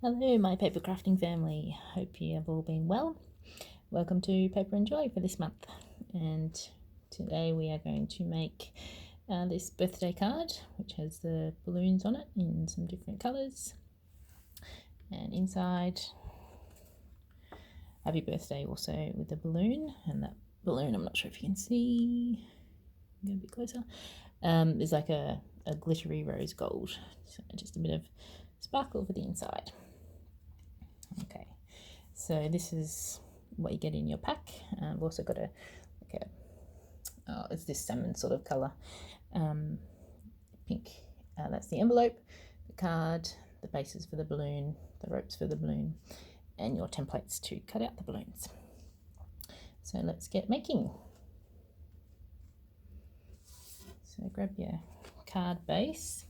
Hello, my paper crafting family. Hope you have all been well. Welcome to Paper and Joy for this month. And today we are going to make this birthday card, which has the balloons on it in some different colours. And inside, happy birthday also with a balloon. And that balloon, I'm not sure if you can see, I'm going to be closer, is like a glittery rose gold. So just a bit of sparkle for the inside. Okay, so this is what you get in your pack. I've also got it's this salmon sort of colour, pink. That's the envelope, the card, the bases for the balloon, the ropes for the balloon, and your templates to cut out the balloons. So let's get making. So grab your card base,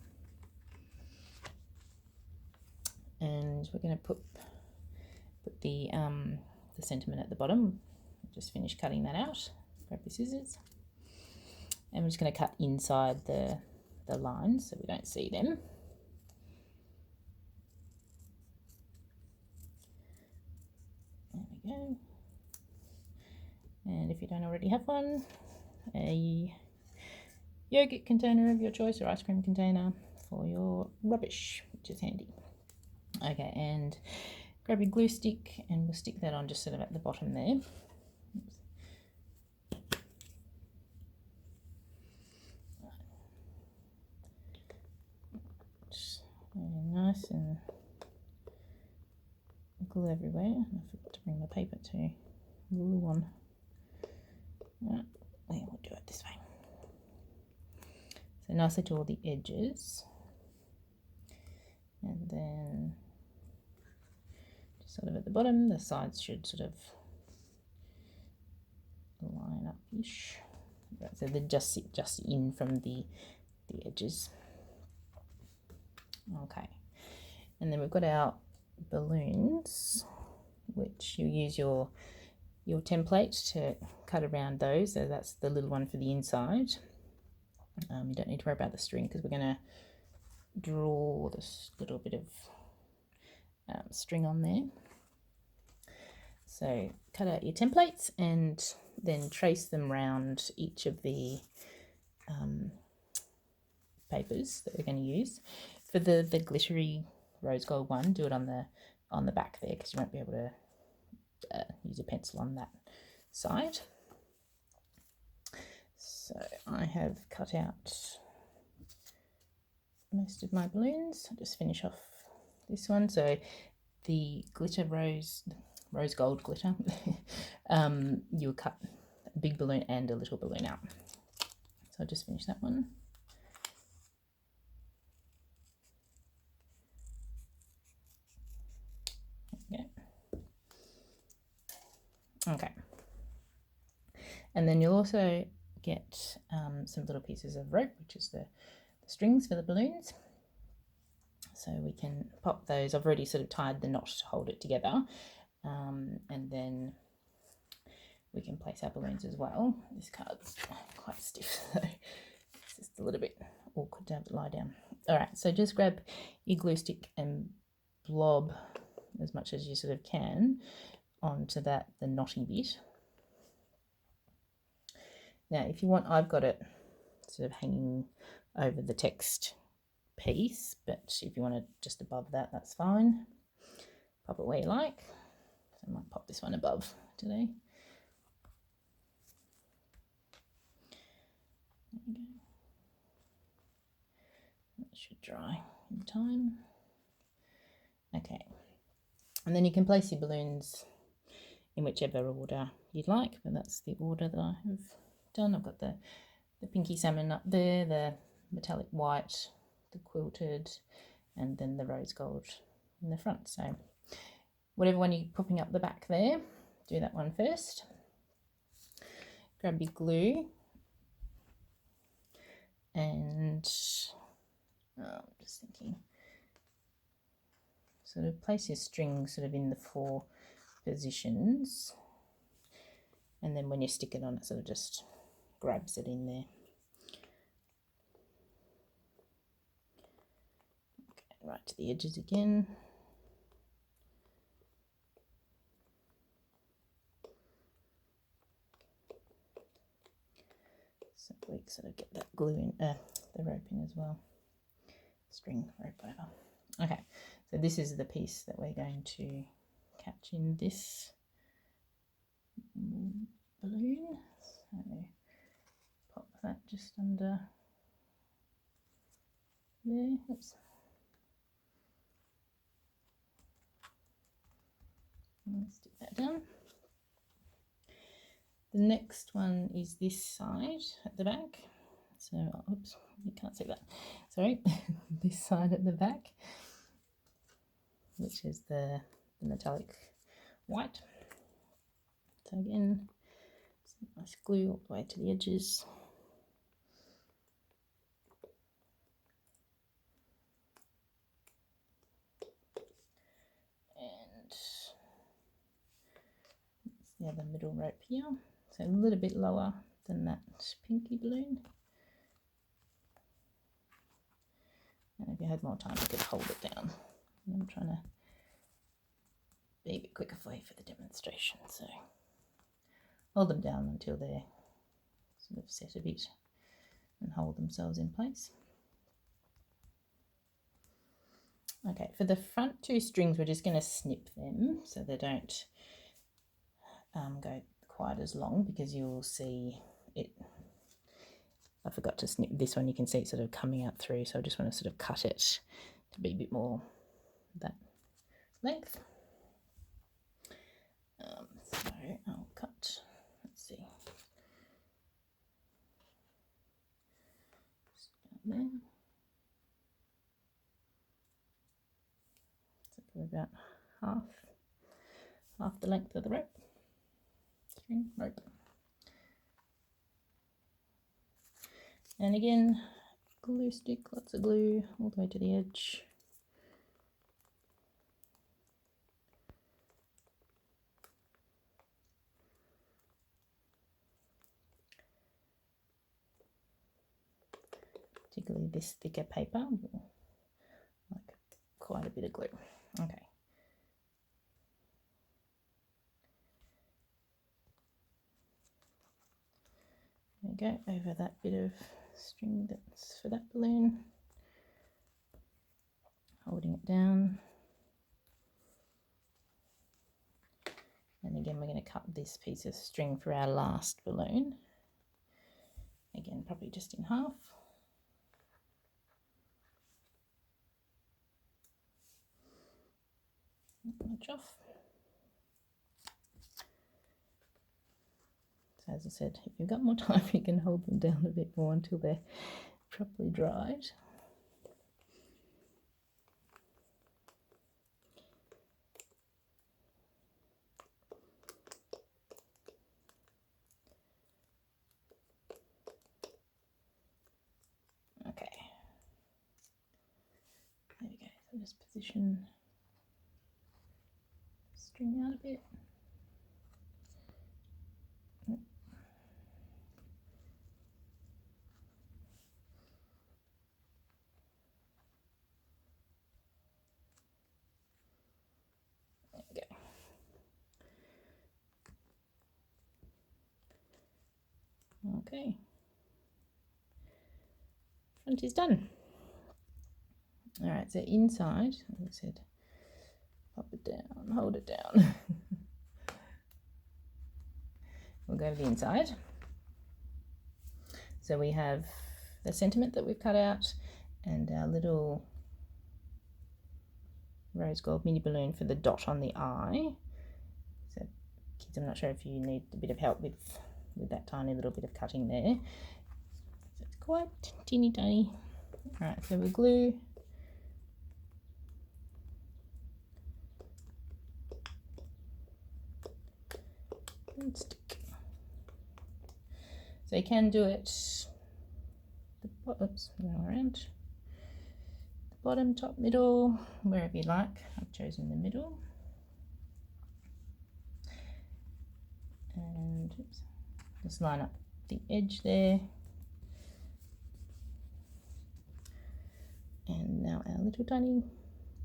and we're going to put the sentiment at the bottom. Just finished cutting that out. Grab your scissors, and we're just going to cut inside the lines so we don't see them. There we go. And if you don't already have one, a yogurt container of your choice or ice cream container for your rubbish, which is handy. Okay, and grab your glue stick, and we'll stick that on just sort of at the bottom there. Oops. Very nice, and glue everywhere. I forgot to bring my paper to glue on. Right, we'll do it this way. So nicely to all the edges, and then sort of at the bottom, the sides should sort of line up-ish. Right, so they're just in from the edges. Okay, and then we've got our balloons, which you use your template to cut around those. So that's the little one for the inside. You don't need to worry about the string because we're going to draw this little bit of string on there. So cut out your templates and then trace them around each of the papers that we're going to use. For the glittery rose gold one, do it on the back there because you won't be able to use a pencil on that side. So I have cut out most of my balloons. I'll just finish off this one. So the glitter rose gold glitter, you'll cut a big balloon and a little balloon out. So I'll just finish that one. Yeah. Okay. And then you'll also get some little pieces of rope, which is the strings for the balloons. So we can pop those. I've already sort of tied the knot to hold it together. And then we can place our balloons as well. This card's quite stiff, so it's just a little bit awkward to have to lie down. All right, so just grab your glue stick and blob as much as you sort of can onto the knotty bit. Now, if you want, I've got it sort of hanging over the text piece, but if you want it just above that, that's fine. Pop it where you like. So I might pop this one above today. There you go. That should dry in time. Okay, and then you can place your balloons in whichever order you'd like, but that's the order that I have done. I've got the pinky salmon up there, the metallic white, the quilted, and then the rose gold in the front. So whatever one you're popping up the back there, do that one first. Grab your glue and I'm just thinking, sort of place your string sort of in the 4 positions, and then when you stick it on, it sort of just grabs it in there. Okay, right to the edges again. sort of get that glue in, the rope in as well. String, rope, whatever. Okay, so this is the piece that we're going to catch in this balloon. So pop that just under there. Oops. Let's stick that down. The next one is this side at the back. So, oops, you can't see that. Sorry, this side at the back, which is the metallic white. So again, some nice glue all the way to the edges. And it's the other middle rope here. So a little bit lower than that pinky balloon. And if you had more time, you could hold it down. I'm trying to be a bit quicker for you for the demonstration. So hold them down until they're sort of set a bit and hold themselves in place. Okay, for the front two strings, we're just going to snip them so they don't go quite as long, because you'll see it. I forgot to snip this one. You can see it sort of coming out through, so I just want to sort of cut it to be a bit more that length. So I'll cut, let's see, there. So about half the length of the rope, string rope. And again, glue stick, lots of glue all the way to the edge. Particularly this thicker paper, like quite a bit of glue. Okay. There we go, over that bit of string that's for that balloon. Holding it down. And again, we're going to cut this piece of string for our last balloon. Again, probably just in half. Much off. So as I said, if you've got more time, you can hold them down a bit more until they're properly dried. Okay. There we go. So just position the string out a bit. Okay, front is done. All right, so inside, as I said, pop it down, hold it down. We'll go to the inside. So we have the sentiment that we've cut out and our little rose gold mini balloon for the dot on the eye. So kids, I'm not sure if you need a bit of help with that tiny little bit of cutting there. So it's quite teeny tiny. All right, so we'll glue and stick. So you can do it oops, around the bottom, top, middle, wherever you like. I've chosen the middle. And oops, just line up the edge there. And now our little tiny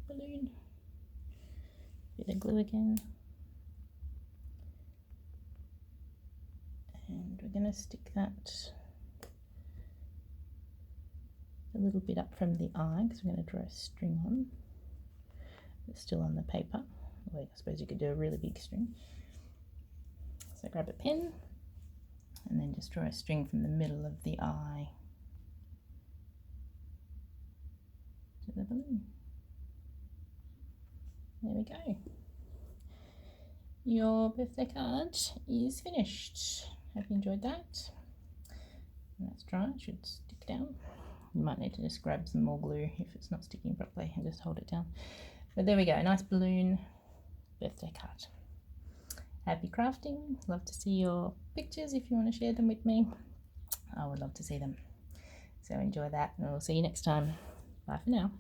balloon. Bit of glue again. And we're going to stick that a little bit up from the eye because we're going to draw a string on. It's still on the paper. Well, I suppose you could do a really big string. So grab a pen and then just draw a string from the middle of the eye to the balloon. There we go. Your birthday card is finished. Hope you enjoyed that. And that's dry, it should stick down. You might need to just grab some more glue if it's not sticking properly and just hold it down. But there we go, nice balloon birthday card. Happy crafting. Love to see your pictures if you want to share them with me. I would love to see them. So enjoy that and we'll see you next time. Bye for now.